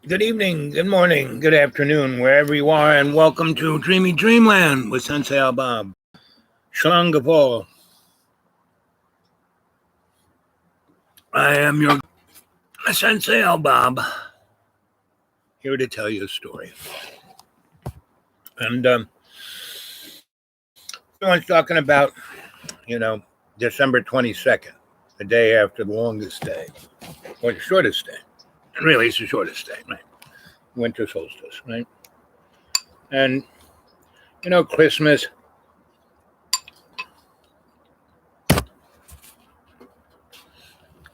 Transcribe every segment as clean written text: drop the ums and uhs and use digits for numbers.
Good evening, good morning, good afternoon, wherever you are, and welcome to Dreamy Dreamland with Sensei Al Bob. Shalom. I am your Sensei Al Bob, here to tell you a story. And everyone's talking about, December 22nd, the day after the longest day, or the shortest day. Really, it's the shortest day, right? Winter solstice, right? And, Christmas,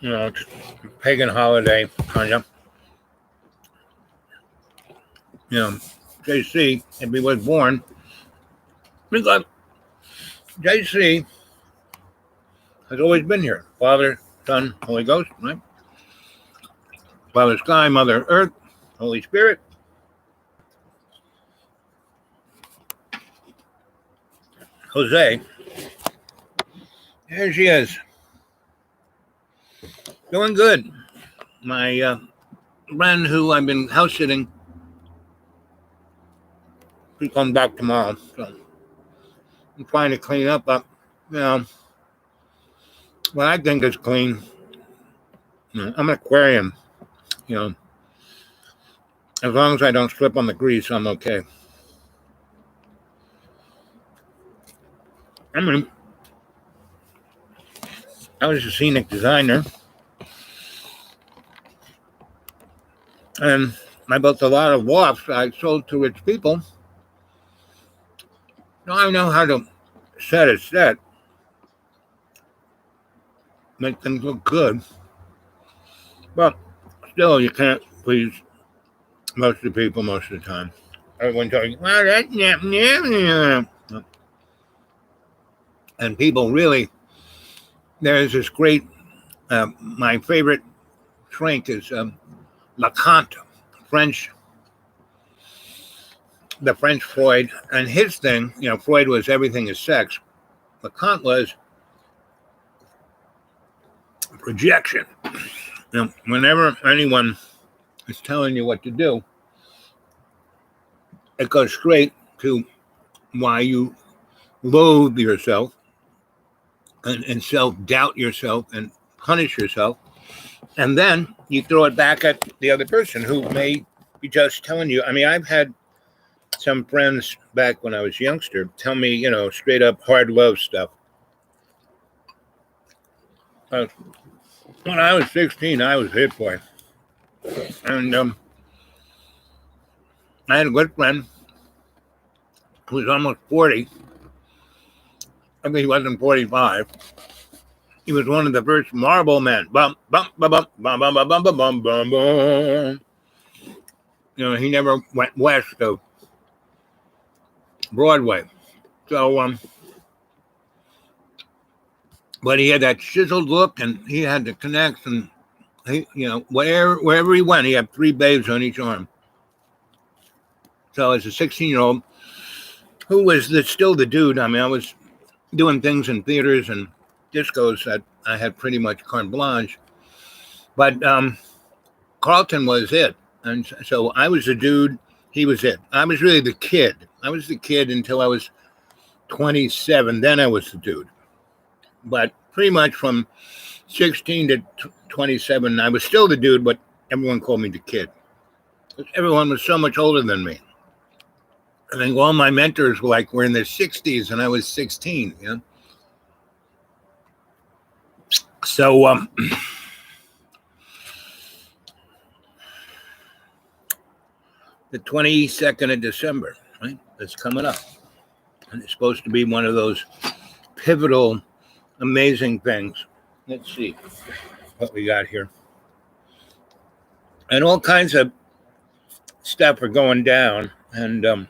it's a pagan holiday, kind of. JC, if he was born, because JC has always been here. Father, Son, Holy Ghost, right? Father Sky, Mother Earth, Holy Spirit. Jose, here she is. Doing good. My friend who I've been house sitting, she comes back tomorrow. So I'm trying to clean up, what I think is clean. I'm an aquarium, as long as I don't slip on the grease, I'm okay. I was a scenic designer, and I built a lot of lofts I sold to rich people. Now I know how to set a set, make things look good, but still you can't please most of the people most of the time. Everyone talking, well, that's yeah. And people really, there's this great, my favorite shrink is Lacan, French, the French Freud, and his thing, Freud was everything is sex. Lacan was projection. Whenever anyone is telling you what to do, it goes straight to why you loathe yourself and self-doubt yourself and punish yourself. And then you throw it back at the other person who may be just telling you. I mean, I've had some friends back when I was a youngster tell me, straight up hard love stuff. When I was 16, I was hit boy. And I had a good friend who was almost 40. I think he wasn't 45. He was one of the first marble men. Bum, bum, bum, bum, bum, bum, bum, bum, bum, bum, bum, bum. He never went west of Broadway. So, but he had that chiseled look, and he had the connects, and he, wherever he went, he had 3 babes on each arm. So as a 16-year-old, who was still the dude, I mean, I was doing things in theaters and discos that I had pretty much carte blanche. But Carlton was it. And so I was the dude, he was it. I was really the kid. I was the kid until I was 27. Then I was the dude. But pretty much from 16 to 27, I was still the dude, but everyone called me the kid. Everyone was so much older than me. I think all my mentors were in their 60s, and I was 16, So, the 22nd of December, right? That's coming up. And it's supposed to be one of those pivotal, amazing things. Let's see what we got here. And all kinds of stuff are going down, and the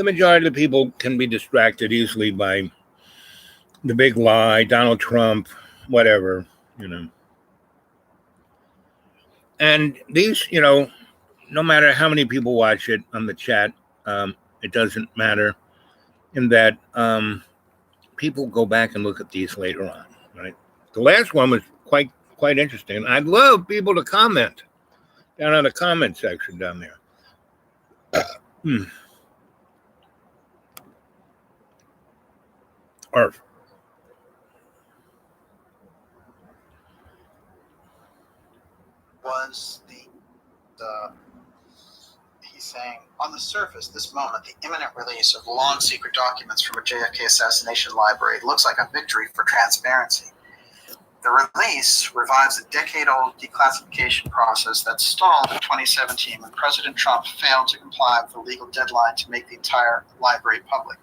majority of the people can be distracted easily by the big lie, Donald Trump, whatever, And these, no matter how many people watch it on the chat, it doesn't matter in that people go back and look at these later on, right? The last one was quite interesting. I'd love people to comment. down on the comment section down there. Arf. Was he's saying, on the surface, this moment, the imminent release of long secret documents from a JFK assassination library looks like a victory for transparency. The release revives a decade-old declassification process that stalled in 2017 when President Trump failed to comply with the legal deadline to make the entire library public.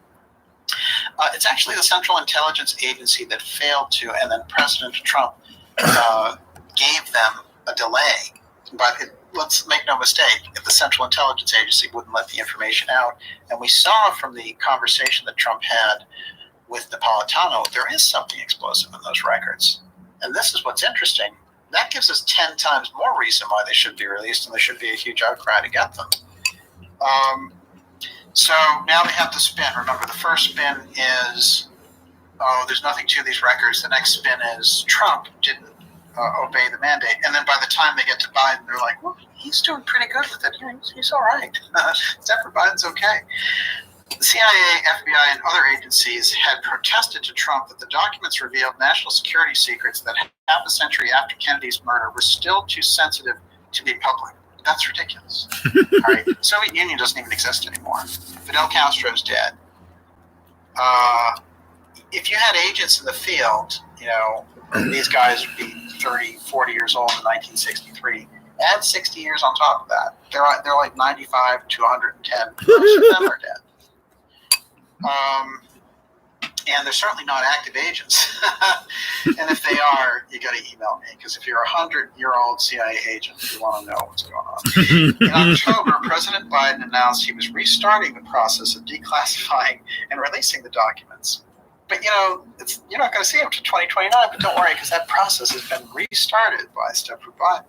It's actually the Central Intelligence Agency that failed to, and then President Trump gave them a delay. But let's make no mistake, if the Central Intelligence Agency wouldn't let the information out, and we saw from the conversation that Trump had with Napolitano, there is something explosive in those records. And this is what's interesting. That gives us 10 times more reason why they should be released, and there should be a huge outcry to get them. So now they have to spin. Remember, the first spin is, oh, there's nothing to these records. The next spin is Trump didn't obey the mandate. And then by the time they get to Biden, they're like, well, he's doing pretty good with it. He's all right. Except for Biden's okay. The CIA, FBI, and other agencies had protested to Trump that the documents revealed national security secrets that half a century after Kennedy's murder were still too sensitive to be public. That's ridiculous. All right, Soviet Union doesn't even exist anymore. Fidel Castro's dead. If you had agents in the field, these guys would be 30, 40 years old in 1963. Add 60 years on top of that. They're like 95 to 110. Most of them are dead. And they're certainly not active agents. And if they are, you got to email me, because if you're a 100-year-old CIA agent, you want to know what's going on. In October, President Biden announced he was restarting the process of declassifying and releasing the documents. But, you're not going to see them until 2029, but don't worry, because that process has been restarted by Stepford Biden.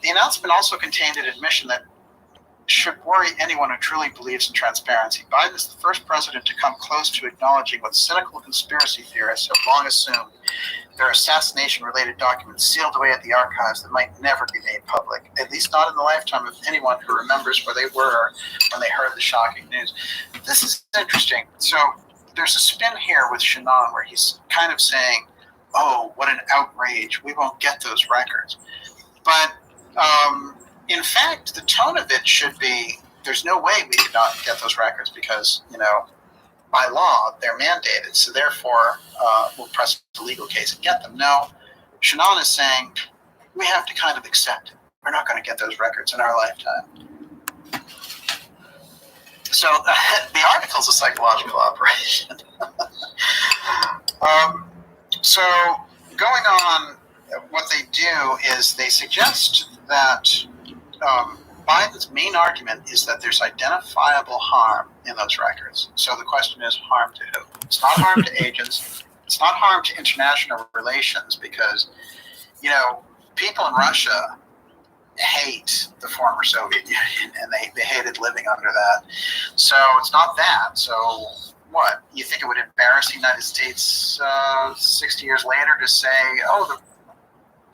The announcement also contained an admission that should worry anyone who truly believes in transparency. Biden is the first president to come close to acknowledging what cynical conspiracy theorists have long assumed: there are assassination-related documents sealed away at the archives that might never be made public, at least not in the lifetime of anyone who remembers where they were when they heard the shocking news. This is interesting. So there's a spin here with Shannon where he's kind of saying, oh, what an outrage, we won't get those records. But in fact, the tone of it should be, there's no way we could not get those records because, by law, they're mandated. So therefore, we'll press the legal case and get them. No, Shannon is saying, we have to kind of accept it. We're not going to get those records in our lifetime. So the article's a psychological operation. So going on, what they do is they suggest that Biden's main argument is that there's identifiable harm in those records. So the question is, harm to who? It's not harm to agents. It's not harm to international relations because, people in Russia hate the former Soviet Union and they hated living under that. So it's not that. So what? You think it would embarrass the United States 60 years later to say, oh,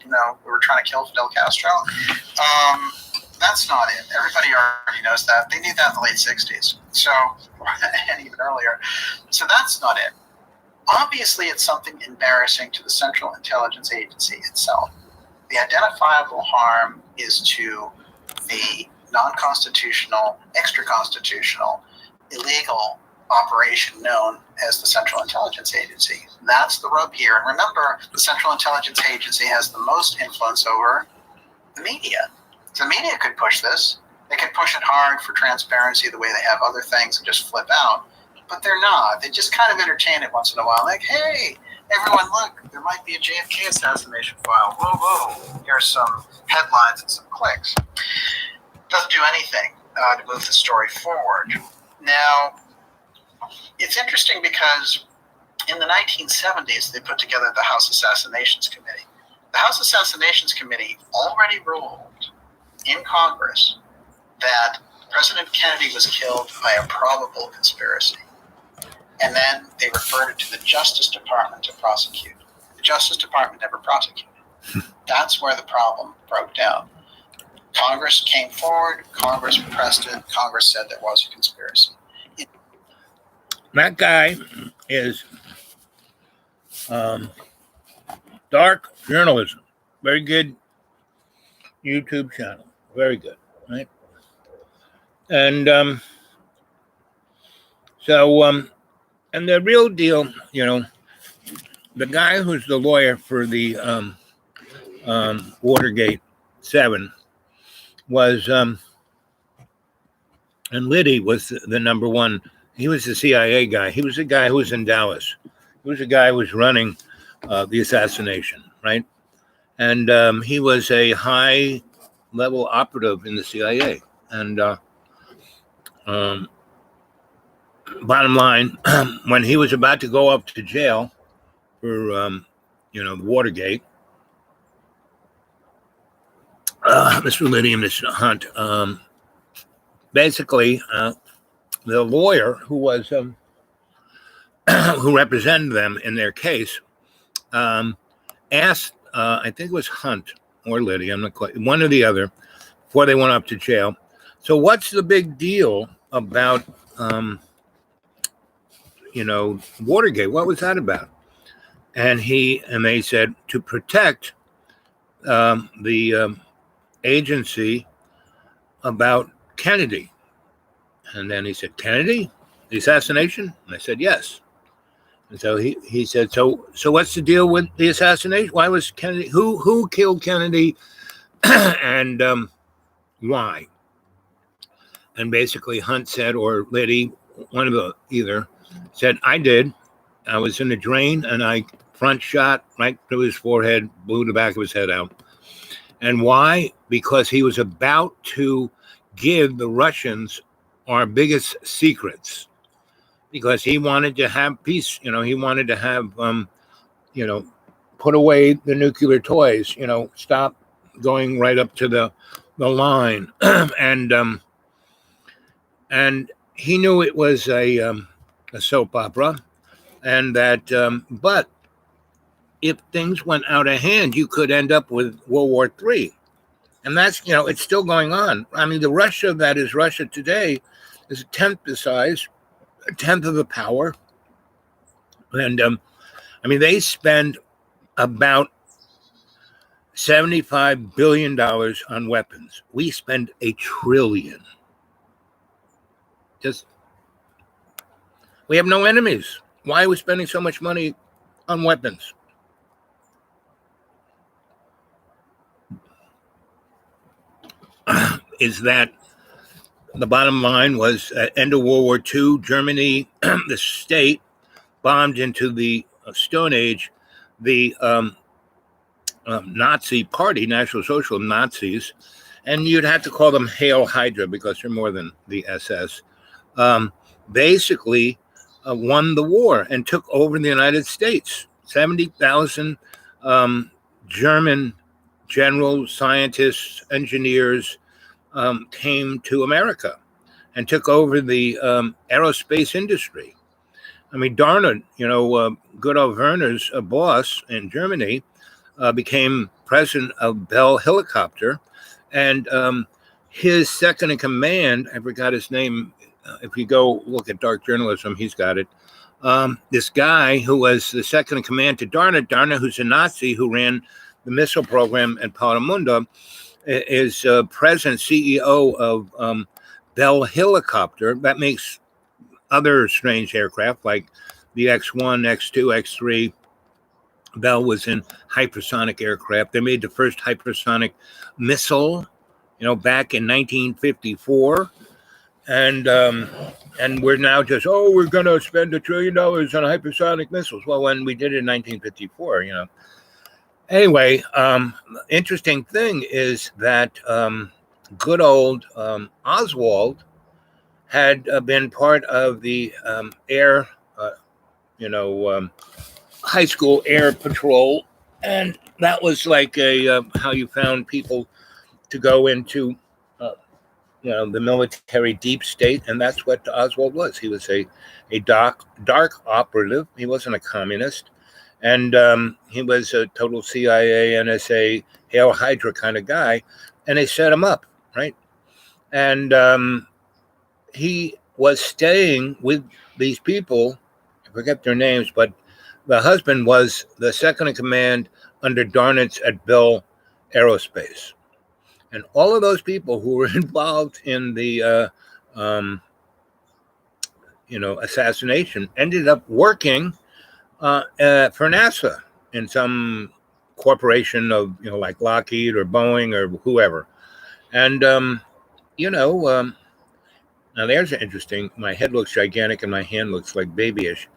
we were trying to kill Fidel Castro? That's not it. Everybody already knows that. They knew that in the late 60s. So, and even earlier. So that's not it. Obviously, it's something embarrassing to the Central Intelligence Agency itself. The identifiable harm is to the non-constitutional, extra-constitutional, illegal operation known as the Central Intelligence Agency. That's the rub here. And remember, the Central Intelligence Agency has the most influence over the media. So the media could push this. They could push it hard for transparency the way they have other things and just flip out. But they're not. They just kind of entertain it once in a while. Like, hey, everyone, look, there might be a JFK assassination file. Whoa, whoa. Here's some headlines and some clicks. Doesn't do anything to move the story forward. Now, it's interesting because in the 1970s, they put together the House Assassinations Committee. The House Assassinations Committee already ruled in Congress that President Kennedy was killed by a probable conspiracy. And then they referred it to the Justice Department to prosecute. The Justice Department never prosecuted. That's where the problem broke down. Congress came forward, Congress pressed it, Congress said there was a conspiracy. That guy is dark journalism. Very good YouTube channel. Very good, right? And and the real deal, the guy who's the lawyer for the Watergate 7 was, and Liddy was the number one. He was the CIA guy. He was the guy who was in Dallas. He was the guy who was running the assassination, right? And he was a high-level operative in the CIA. And bottom line, when he was about to go up to jail for, the Watergate, Mr. Liddy and Mr. Hunt, basically, the lawyer who was who represented them in their case asked, I think it was Hunt or Liddy, I'm not quite, one or the other, before they went up to jail. So what's the big deal about, Watergate? What was that about? And they said to protect the agency about Kennedy. And then he said, Kennedy? The assassination? And I said, yes. And so he said, so what's the deal with the assassination? Why was Kennedy, who killed Kennedy and why? And basically Hunt said, or Liddy, one of the either, said, I did. I was in the drain and I front shot right through his forehead, blew the back of his head out. And why? Because he was about to give the Russians our biggest secrets, because he wanted to have peace. He wanted to have, put away the nuclear toys, stop going right up to the line. And he knew it was a soap opera, and that, but if things went out of hand, you could end up with World War III. And that's, it's still going on. I mean, the Russia that is Russia today is a tenth the size, a tenth of the power. And, they spend about $75 billion on weapons. We spend $1 trillion. We have no enemies. Why are we spending so much money on weapons? Is that the bottom line was at end of World War II, Germany, the state, bombed into the Stone Age, the Nazi party, National Social Nazis, and you'd have to call them Hail Hydra because they're more than the SS, basically won the war and took over the United States. 70,000 German generals, scientists, engineers came to America and took over the aerospace industry. I mean, Darnot, good old Werner's boss in Germany, became president of Bell Helicopter, and his second in command, I forgot his name. If you go look at dark journalism, he's got it. This guy who was the second in command to Darnot, who's a Nazi who ran the missile program at Palamundo, is president, CEO of Bell Helicopter. That makes other strange aircraft like the X-1, X-2, X-3. Bell was in hypersonic aircraft. They made the first hypersonic missile, back in 1954. And we're now just, we're going to spend $1 trillion on hypersonic missiles. Well, when we did it in 1954, Anyway, interesting thing is that good old Oswald had been part of the air, high school air patrol, and that was like how you found people to go into, the military deep state, and that's what Oswald was. He was a dark operative. He wasn't a communist, and he was a total CIA, NSA, Hail Hydra kind of guy, and they set him up. right? And he was staying with these people. I forget their names, but the husband was the second in command under Darnitz at Bell Aerospace. And all of those people who were involved in the um, assassination ended up working for NASA in some corporation of like Lockheed or Boeing or whoever. And you know, now there's an interesting. My head looks gigantic and my hand looks like babyish.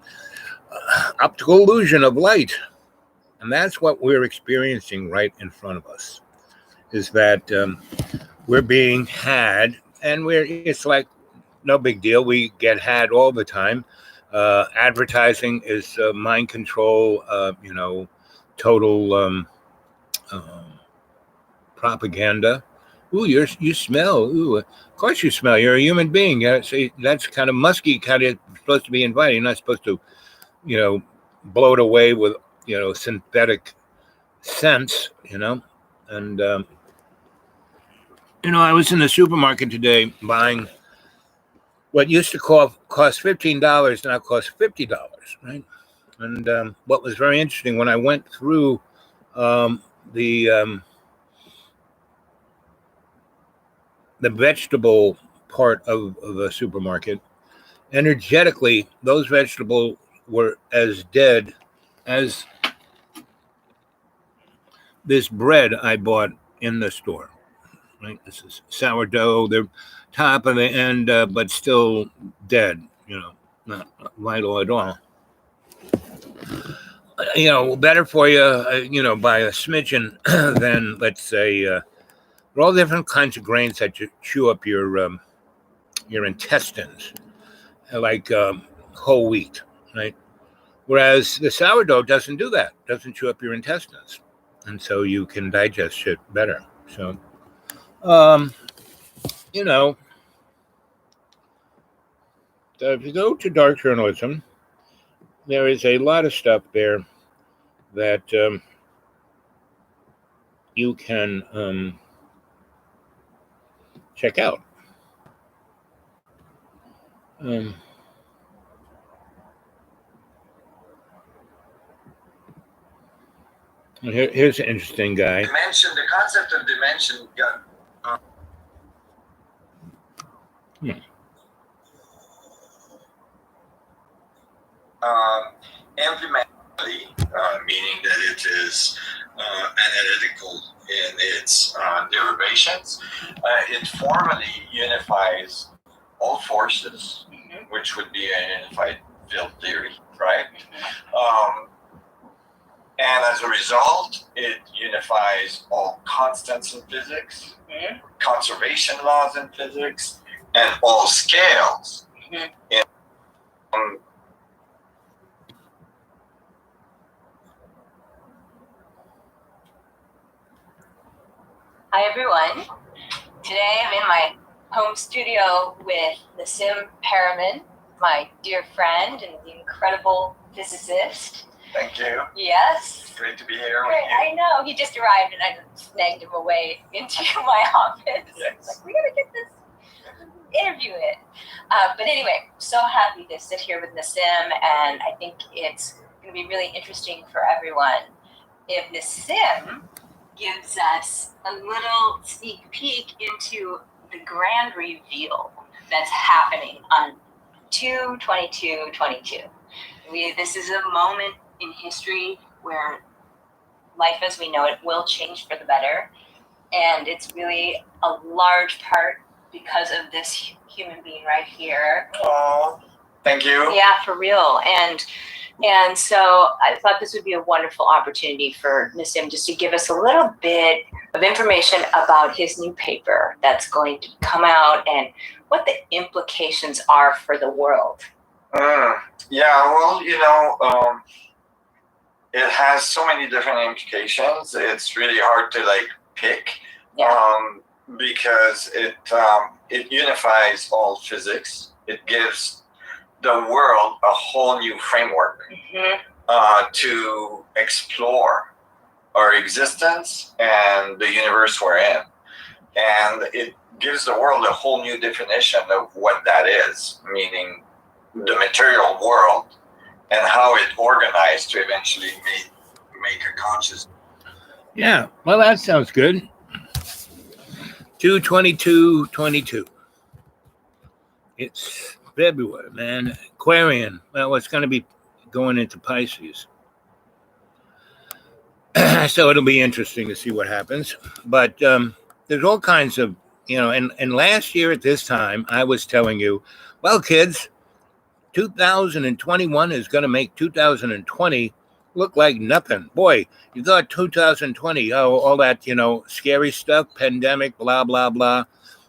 Optical illusion of light, and that's what we're experiencing right in front of us. Is that we're being had, and it's like no big deal. We get had all the time. Advertising is mind control. Total propaganda. Ooh, you smell. Ooh, of course you smell. You're a human being. See, that's kind of musky. Kind of supposed to be inviting. You're not supposed to, you know, blow it away with synthetic scents. And I was in the supermarket today buying what used to cost $15 now costs $50, right? And what was very interesting when I went through um, the the vegetable part of the supermarket, energetically, those vegetables were as dead as this bread I bought in the store. Right, this is sourdough. They're top of the end, but still dead. Not vital at all. Better for you, by a smidgen than, let's say, all different kinds of grains that chew up your intestines, like whole wheat, right? Whereas the sourdough doesn't do that, doesn't chew up your intestines. And so you can digest it better. So, um, you know, so if you go to dark journalism, there is a lot of stuff there that you can check out. Um, here's an interesting guy. Dimension, the concept of dimension got implemented, meaning that it is analytical in its derivations. It formally unifies all forces, which would be a unified field theory, right? And as a result, it unifies all constants in physics, conservation laws in physics, and all scales. Hi everyone. Today I'm in my home studio with Nassim Perriman, my dear friend and the incredible physicist. Thank you. Yes. It's great to be here with you. I know. He just arrived and I snagged him away into my office. Yes. Like, we gotta get this interview in. But anyway, so happy to sit here with Nassim, and I think it's going to be really interesting for everyone if Nassim gives us a little sneak peek into the grand reveal that's happening on 2/22/22. This is a moment in history where life as we know it will change for the better, and it's really a large part because of this human being right here. Oh, thank you. Yeah, for real. And so I thought this would be a wonderful opportunity for Nassim just to give us a little bit of information about his new paper that's going to come out and what the implications are for the world. Yeah, well, it has so many different implications. It's really hard to pick, because it unifies all physics. It gives the world a whole new framework to explore our existence and the universe we're in. And it gives the world a whole new definition of what that is, meaning the material world and how it organized to eventually make a conscious. Yeah, well, that sounds good. 2/22/22. It's February, man. Aquarian. Well, it's going to be going into Pisces. So it'll be interesting to see what happens. But there's all kinds of, and last year at this time, I was telling you, well, kids, 2021 is going to make 2020 look like nothing. Boy, you thought 2020, all that, scary stuff, pandemic, blah, blah, blah.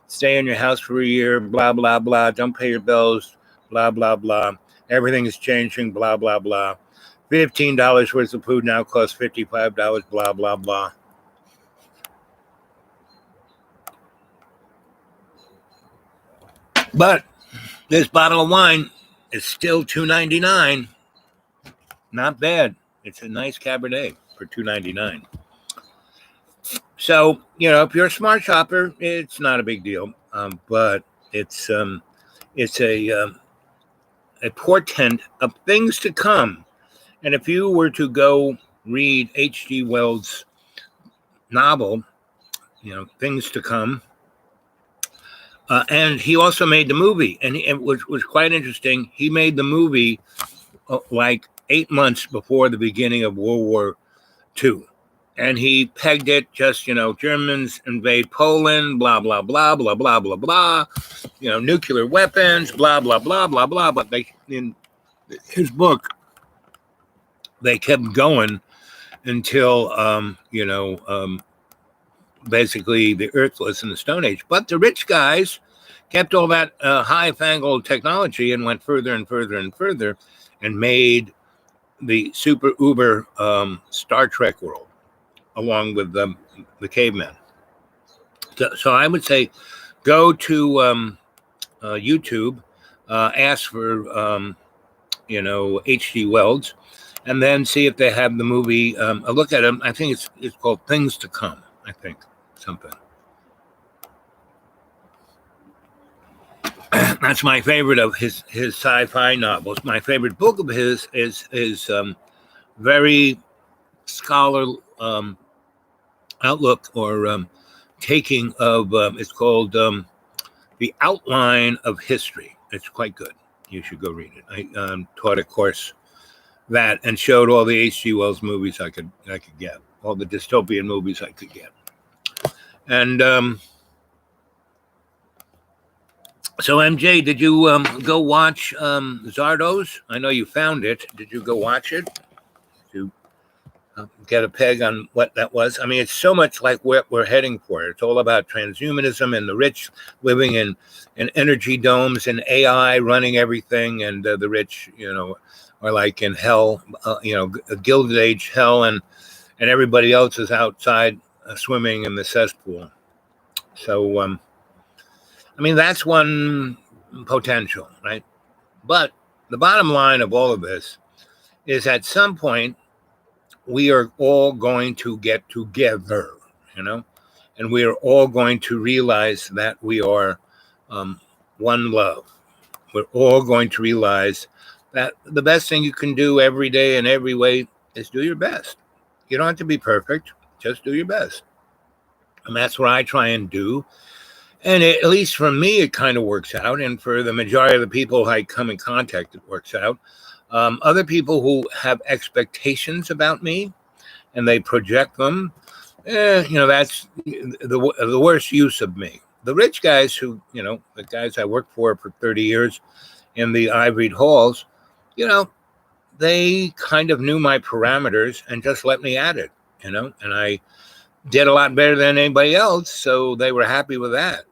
Stay in your house for a year, blah, blah, blah. Don't pay your bills, blah, blah, blah. Everything is changing, blah, blah, blah. $15 worth of food now costs $55, blah, blah, blah. But this bottle of wine is still $2.99. Not bad. It's a nice Cabernet for $2.99. So, if you're a smart shopper, it's not a big deal. But it's a portent of things to come. And if you were to go read H.G. Wells' novel, Things to Come, and he also made the movie, and it was quite interesting. He made the movie like 8 months before the beginning of World War II. And he pegged it just, Germans invade Poland, blah, blah, blah, blah, blah, blah, blah, nuclear weapons, blah, blah, blah, blah, blah. But in his book, they kept going until, basically the Earth was in the Stone Age. But the rich guys kept all that high-fangled technology and went further and further and further and made the super uber Star Trek world, along with the cavemen. So I would say go to YouTube, ask for, H.G. Wells, and then see if they have the movie. A look at them. I think it's called Things to Come, I think, something. That's my favorite of his sci-fi novels. My favorite book of his is very scholar outlook or taking of, it's called The Outline of History. It's quite good. You should go read it. I taught a course that and showed all the H.G. Wells movies I could get, all the dystopian movies I could get. And so, MJ, did you go watch Zardoz? I know you found it. Did you go watch it? To get a peg on what that was? I mean, it's so much like what we're heading for. It's all about transhumanism and the rich living in energy domes and AI running everything, and the rich, are like in hell, a Gilded Age hell, and everybody else is outside swimming in the cesspool. So, I mean, that's one potential, right? But the bottom line of all of this is at some point, we are all going to get together, and we are all going to realize that we are one love. We're all going to realize that the best thing you can do every day in every way is do your best. You don't have to be perfect. Just do your best. And that's what I try and do. And at least for me, it kind of works out. And for the majority of the people I come in contact, it works out. Other people who have expectations about me and they project them, that's the worst use of me. The rich guys who, the guys I worked for 30 years in the ivory halls, they kind of knew my parameters and just let me at it, and I did a lot better than anybody else. So they were happy with that.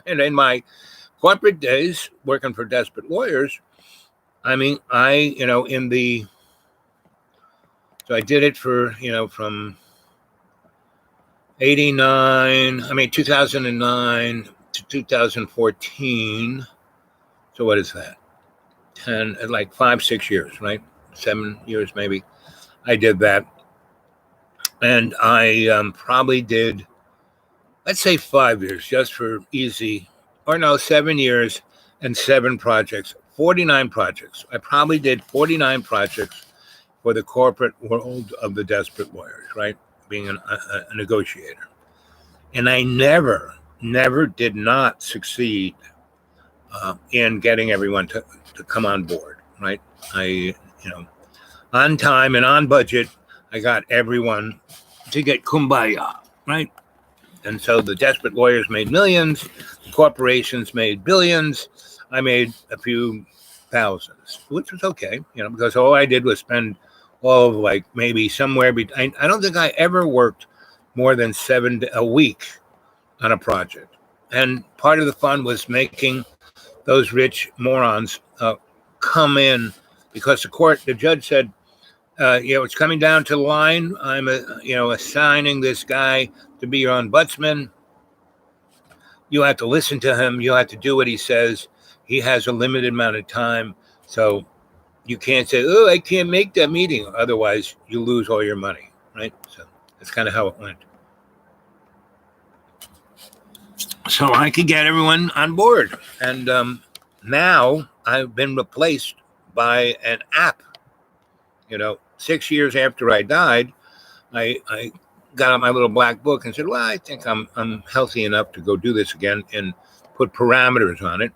And in my corporate days, working for desperate lawyers, I mean, so I did it for, from 2009 to 2014. So what is that? 10, like 5-6 years, right? 7 years, maybe. I did that. And I probably did let's say 5 years, just for easy, or no, 7 years and 7 projects, 49 projects. I probably did 49 projects for the corporate world of the desperate lawyers, right? Being a negotiator. And I never did not succeed in getting everyone to come on board, right? On time and on budget, I got everyone to get kumbaya, right? And so the desperate lawyers made millions, corporations made billions. I made a few thousands, which was okay, because all I did was spend all of like maybe somewhere between. I don't think I ever worked more than 7 a week on a project. And part of the fun was making those rich morons come in, because the judge said, it's coming down to the line. I'm, assigning this guy to be your ombudsman. You have to listen to him. You have to do what he says. He has a limited amount of time. So you can't say, oh, I can't make that meeting. Otherwise, you lose all your money, right? So that's kind of how it went. So I could get everyone on board. And now I've been replaced by an app. 6 years after I died, I got out my little black book and said, well, I think I'm healthy enough to go do this again and put parameters on it.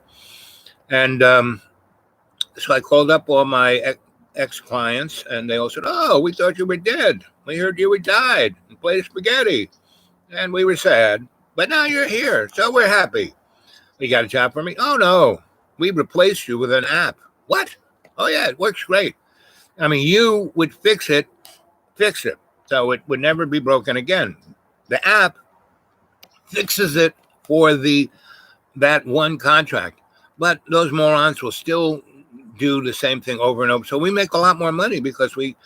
And so I called up all my ex-clients, and they all said, oh, we thought you were dead. We heard you were died and played spaghetti. And we were sad. But now you're here, so we're happy. You got a job for me? Oh, no. We replaced you with an app. What? Oh, yeah, it works great. I mean, you would fix it, so it would never be broken again. The app fixes it for that one contract. But those morons will still do the same thing over and over. So we make a lot more money because we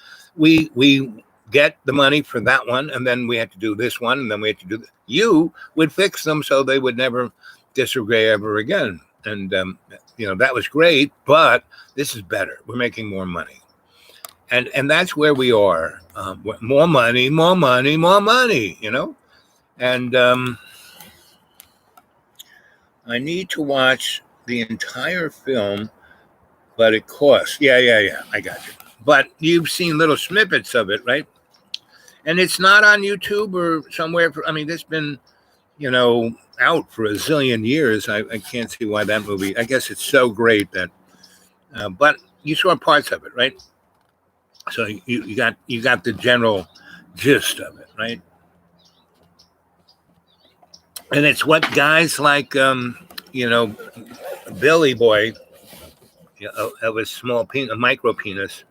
get the money for that one, and then we have to do this one, and then we have to do you would fix them so they would never disagree ever again. And that was great, but this is better. We're making more money. And that's where we are. More money. And I need to watch the entire film, but it costs. Yeah, I got you. But you've seen little snippets of it, right? And it's not on YouTube or somewhere. It's been, out for a zillion years. I can't see why that movie. I guess it's so great that. But you saw parts of it, right? So you got the general gist of it, right? And it's what guys like Billy Boy, of a small penis, a micro penis,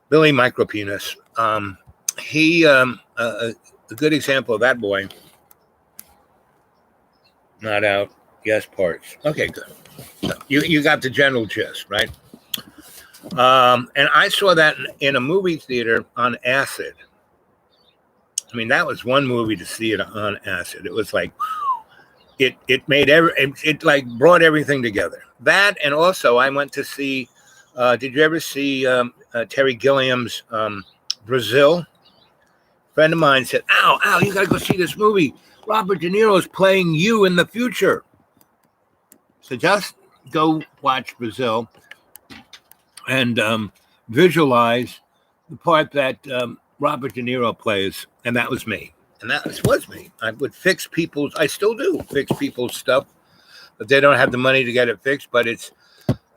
Billy micro penis. He a good example of that boy. Not out. Yes, parts. Okay, good. So you got the general gist, right? And I saw that in a movie theater on acid. That was one movie to see it on acid. It was like, it made it like brought everything together. That, and also I went to see, did you ever see Terry Gilliam's Brazil? A friend of mine said, ow, you got to go see this movie. Robert De Niro is playing you in the future. So just go watch Brazil and visualize the part that Robert De Niro plays, and that was me. And that was me. I would fix I still do fix people's stuff, but they don't have the money to get it fixed. But it's,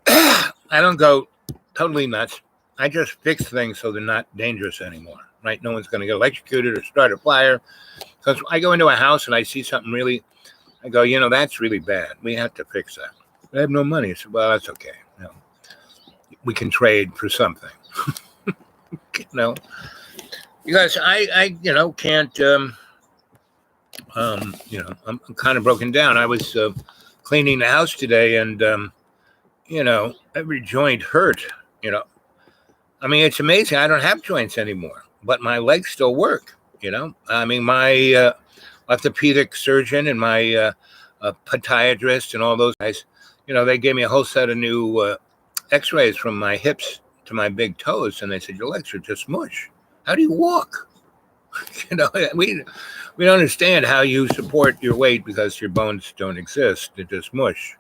I don't go totally nuts. I just fix things so they're not dangerous anymore, right? No one's going to get electrocuted or start a fire. Because I go into a house and I see something I go, that's really bad. We have to fix that. I have no money. So, well, that's okay. We can trade for something. Because I can't, I'm kind of broken down. I was cleaning the house today, and, every joint hurt, it's amazing. I don't have joints anymore, but my legs still work, my orthopedic surgeon and my podiatrist and all those guys, they gave me a whole set of new x-rays from my hips to my big toes, and they said, your legs are just mush. How do you walk? You know, we don't understand how you support your weight because your bones don't exist; they're just mush,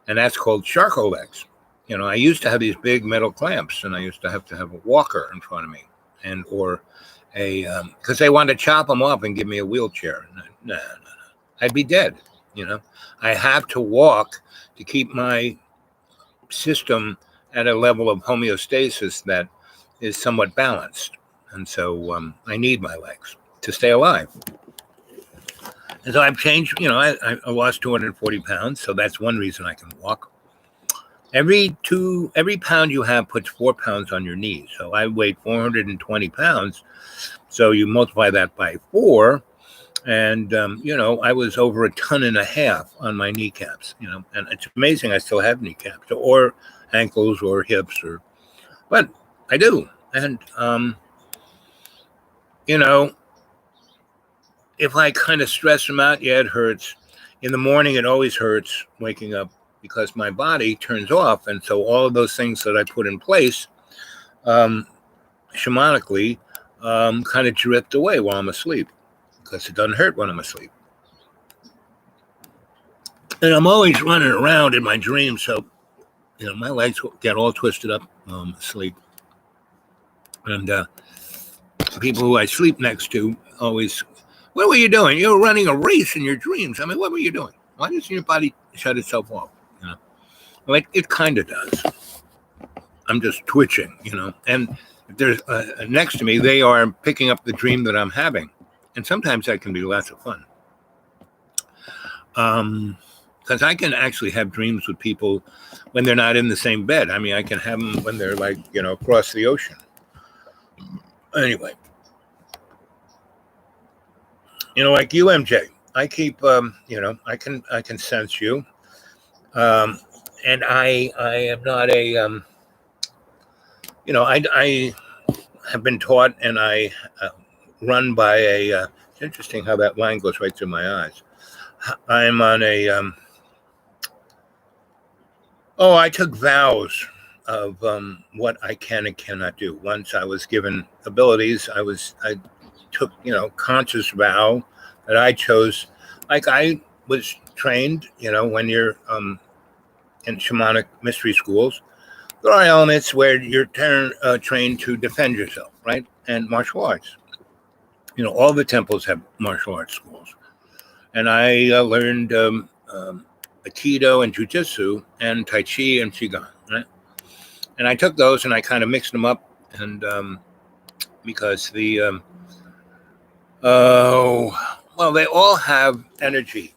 and that's called charcoal legs. You know, I used to have these big metal clamps, and I used to have a walker in front of me, and or a because they wanted to chop them off and give me a wheelchair. No, I'd be dead. You know, I have to walk to keep my system at a level of homeostasis that is somewhat balanced, and so I need my legs to stay alive. And so I've changed. You know, I lost 240 pounds, so that's one reason I can walk. Every pound you have puts 4 pounds on your knees. So I weighed 420 pounds. So you multiply that by four, and you know, I was over 1.5 tons on my kneecaps. You know, and it's amazing I still have kneecaps or ankles or hips but I do. And you know, if I kind of stress them out, yeah, it hurts. In the morning, it always hurts waking up because my body turns off, and so all of those things that I put in place, um, shamanically, kind of drift away while I'm asleep because it doesn't hurt when I'm asleep. And I'm always running around in my dreams, so you know my legs get all twisted up asleep. And people who I sleep next to always, what were you doing? You were running a race in your dreams. I mean, what were you doing? Why doesn't your body shut itself off? You know, like it kind of does. I'm just twitching, you know. And if there's next to me, they are picking up the dream that I'm having, and sometimes that can be lots of fun. Because I can actually have dreams with people when they're not in the same bed. I mean, I can have them when they're like, you know, across the ocean. Anyway, you know, like you, MJ, I keep, you know, I can sense you, and I am not a, you know, I have been taught, and I run by a. It's interesting how that line goes right through my eyes. I'm on a. Oh, I took vows of what I can and cannot do. Once I was given abilities, I took, you know, conscious vow that I chose. Like I was trained, you know, when you're in shamanic mystery schools, there are elements where you're trained to defend yourself, right? And martial arts. You know, all the temples have martial arts schools, and I learned Aikido and Jiu-Jitsu and Tai Chi and Qigong, right? And I took those and I kind of mixed them up, and because the well, they all have energy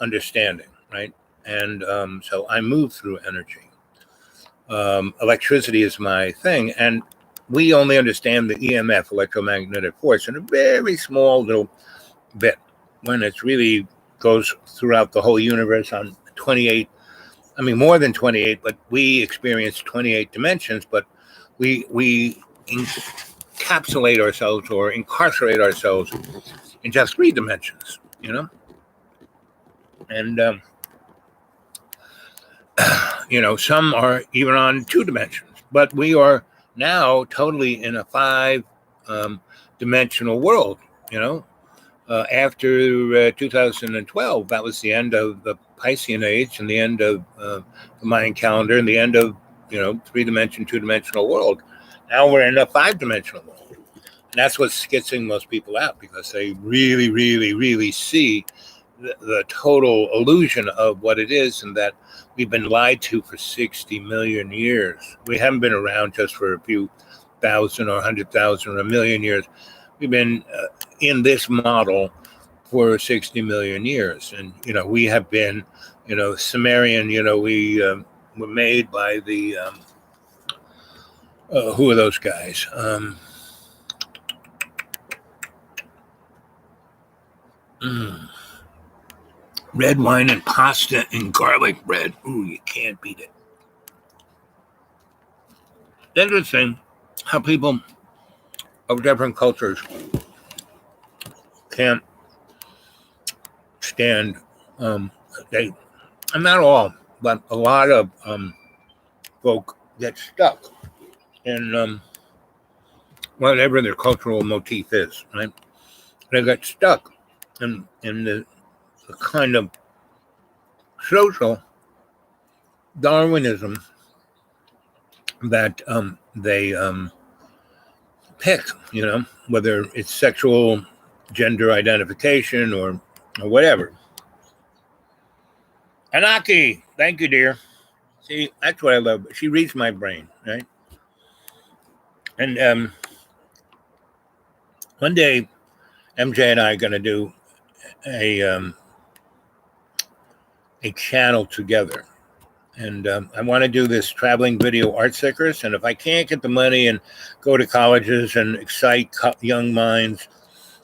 understanding, right? And so I move through energy. Electricity is my thing, and we only understand the EMF, electromagnetic force, in a very small little bit when it really goes throughout the whole universe on 28. I mean, more than 28, but we experience 28 dimensions, but we encapsulate ourselves or incarcerate ourselves in just 3 dimensions, you know? And, you know, some are even on 2 dimensions, but we are now totally in a 5 dimensional world, you know? After 2012, that was the end of the Piscean age and the end of the Mayan calendar and the end of, you know, 3 dimension, 2 dimensional world. Now we're in a 5 dimensional world. And that's what's skitzing most people out because they really, really, really see the total illusion of what it is, and that we've been lied to for 60 million years. We haven't been around just for a few thousand or 100,000 or a million years. We've been in this model for 60 million years. And, you know, we have been, you know, Sumerian, you know, we were made by the, who are those guys? Red wine and pasta and garlic bread. Ooh, you can't beat it. Interesting how people of different cultures can't stand, they, and not all, but a lot of folk get stuck in whatever their cultural motif is, right? They got stuck in the kind of social Darwinism that they pick, whether it's sexual gender identification or whatever. Anaki, thank you, dear. See, that's what I love. She reads my brain, right? And one day, MJ and I are going to do a channel together. And I want to do this traveling video art stickers. And if I can't get the money and go to colleges and excite young minds,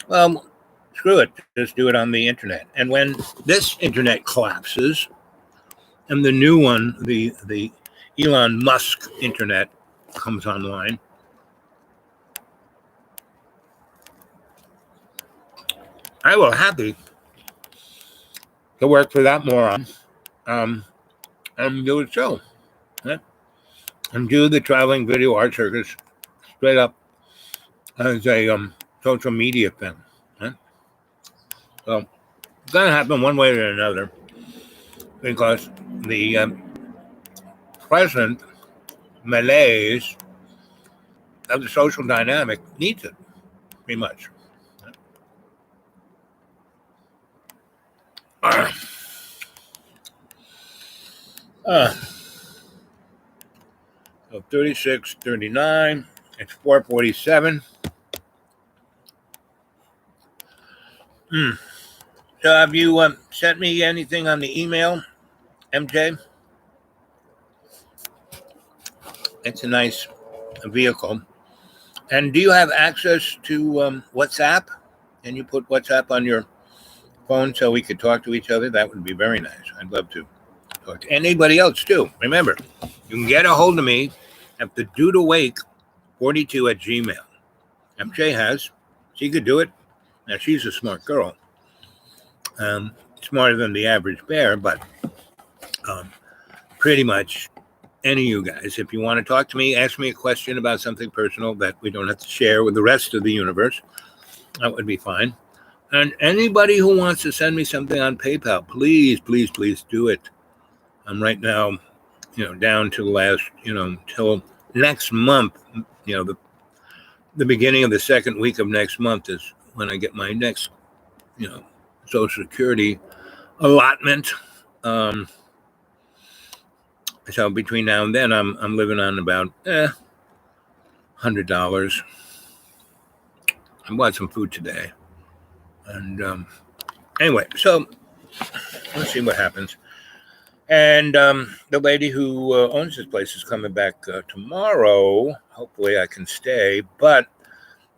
well, screw it. Just do it on the internet. And when this internet collapses and the new one, the Elon Musk internet comes online, I will happy to work for that moron and do a show. Right? And do the traveling video art circus straight up as a social media thing. Right? So it's going to happen one way or another because the present malaise of the social dynamic needs it, pretty much. So 36, 39, it's 4:47. So have you sent me anything on the email, MJ? It's a nice vehicle. And do you have access to WhatsApp? Can you put WhatsApp on your phone so we could talk to each other? That would be very nice. I'd love to talk to anybody else too. Remember, you can get a hold of me at the dudewake42@gmail. MJ has. She could do it. Now, she's a smart girl. Smarter than the average bear, but pretty much any of you guys, if you want to talk to me, ask me a question about something personal that we don't have to share with the rest of the universe, that would be fine. And anybody who wants to send me something on PayPal, please, please, please do it. I'm right now, down to the last, till next month, the beginning of the second week of next month is when I get my next, Social Security allotment. So between now and then, I'm living on about $100. I bought some food today, and anyway, so let's see what happens. And the lady who owns this place is coming back tomorrow. Hopefully, I can stay, but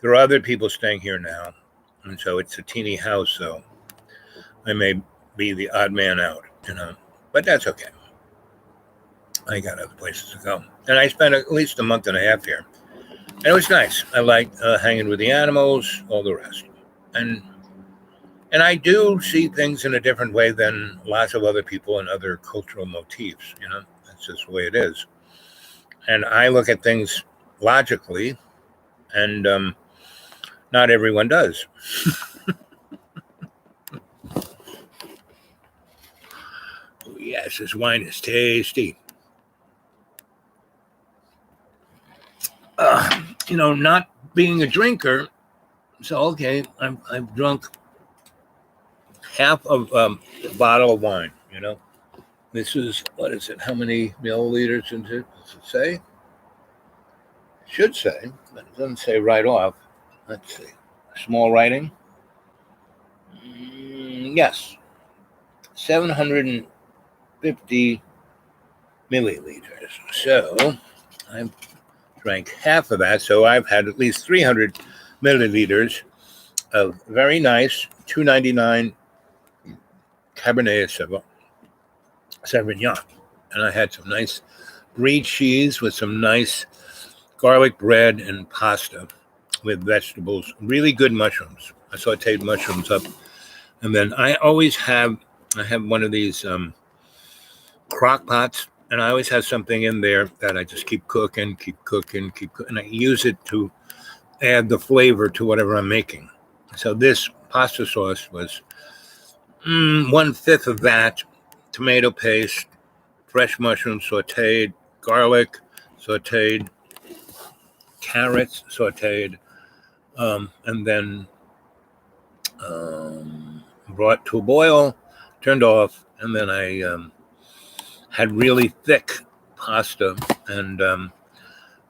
there are other people staying here now, and so it's a teeny house. So I may be the odd man out, but that's okay. I got other places to go. And I spent at least a month and a half here. And it was nice. I liked hanging with the animals, all the rest. And I do see things in a different way than lots of other people and other cultural motifs. That's just the way it is. And I look at things logically, and not everyone does. Oh, yes, this wine is tasty. Not being a drinker, so okay, I've drunk half of a bottle of wine. This is, what is it? How many milliliters does it say? It should say, but it doesn't say right off. Let's see, small writing. Yes, 750 milliliters. So I've drank half of that, so I've had at least 300 milliliters of very nice $2.99 Cabernet Sauvignon. And I had some nice brie cheese with some nice garlic bread and pasta with vegetables, really good mushrooms. I sauteed mushrooms up. And then I have one of these crock pots, and I always have something in there that I just keep cooking. And I use it to add the flavor to whatever I'm making. So this pasta sauce was 1/5 of that, tomato paste, fresh mushrooms sauteed, garlic sauteed, carrots sauteed, and then brought to a boil, turned off, and then I had really thick pasta and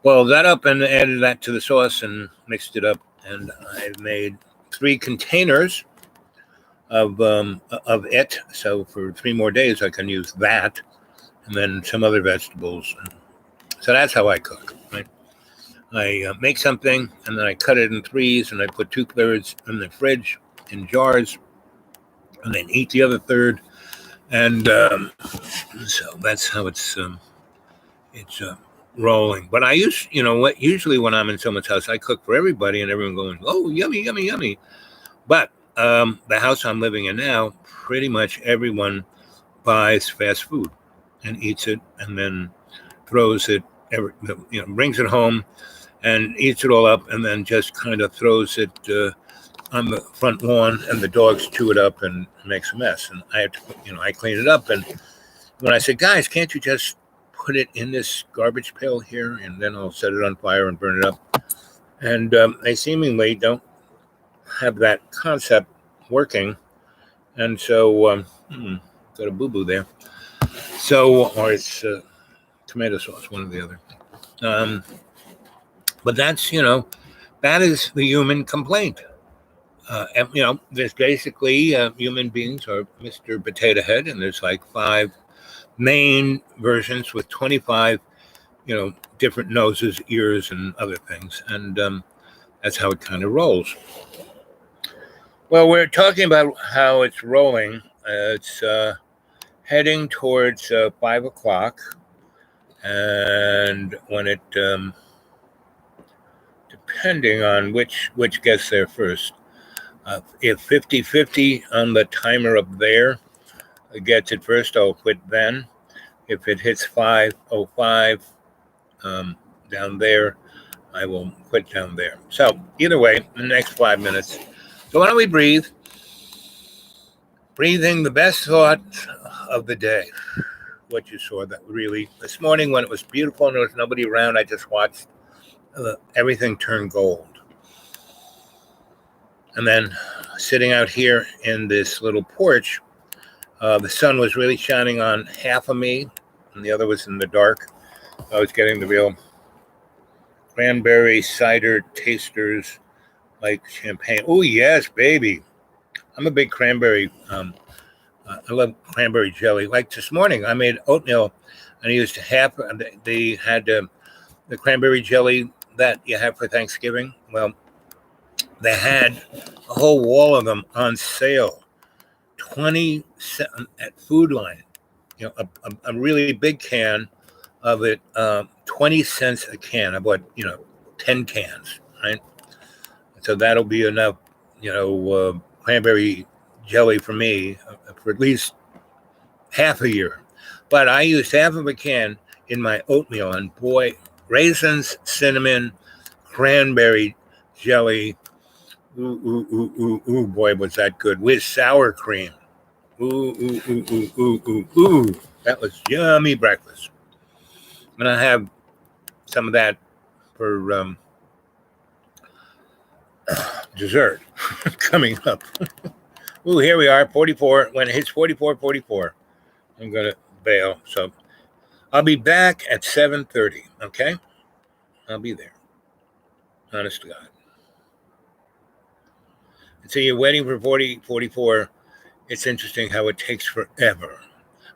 boiled that up and added that to the sauce and mixed it up. And I made 3 containers of it. So for 3 more days, I can use that, and then some other vegetables. So that's how I cook. Right? I make something, and then I cut it in 3s, and I put 2/3 in the fridge in jars, and then eat the other 1/3. And so that's how it's rolling. But I usually when I'm in someone's house, I cook for everybody, and everyone going, "Oh, yummy, yummy, yummy." But the house I'm living in now, pretty much everyone buys fast food and eats it, and then throws it, brings it home and eats it all up, and then just kind of throws it on the front lawn, and the dogs chew it up and makes a mess. And I have to, I clean it up. And when I said, guys, can't you just put it in this garbage pail here, and then I'll set it on fire and burn it up? And they seemingly don't have that concept working. And so, got a boo-boo there. So, or it's tomato sauce, one or the other. But that's, that is the human complaint. And, there's basically human beings are Mr. Potato Head, and there's like 5 main versions with 25, different noses, ears, and other things. And that's how it kind of rolls. Well, we're talking about how it's rolling. It's heading towards 5 o'clock. And when it, depending on which gets there first, if 50-50 on the timer up there gets it first, I'll quit then. If it hits 5:05 down there, I will quit down there. So either way, in the next 5 minutes. So why don't we breathe? Breathing the best thought of the day. What you saw that really, this morning when it was beautiful and there was nobody around, I just watched everything turn gold. And then sitting out here in this little porch, the sun was really shining on half of me, and the other was in the dark. I was getting the real cranberry cider tasters, like champagne. Oh, yes, baby. I'm a big cranberry. I love cranberry jelly. Like this morning, I made oatmeal, and I used half. They had the cranberry jelly that you have for Thanksgiving. Well, they had a whole wall of them on sale, 20 cents at Food Line. A really big can of it, 20 cents a can. I bought 10 cans, right? So that'll be enough, cranberry jelly for me for at least half a year. But I used half of a can in my oatmeal, and boy, raisins, cinnamon, cranberry jelly. Ooh, boy, was that good with sour cream. Ooh. That was yummy breakfast. And I have some of that for dessert coming up. Ooh, here we are, 44. When it hits 44, I'm going to bail. So I'll be back at 7:30, okay? I'll be there. Honest to God. And so you're waiting for 44. It's interesting how it takes forever.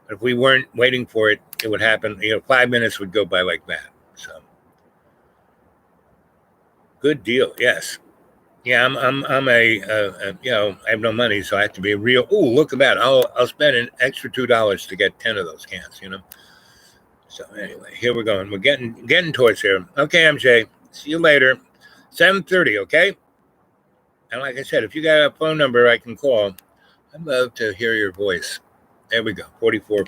But if we weren't waiting for it, it would happen. 5 minutes would go by like that. So good deal. Yes. Yeah, I'm I have no money, so I have to be real. Oh, look at that! I'll spend an extra $2 to get 10 of those cans. So anyway, here we're going. We're getting towards here. Okay, MJ. See you later. 7:30. Okay. And like I said, if you got a phone number I can call, I'd love to hear your voice. There we go. 44.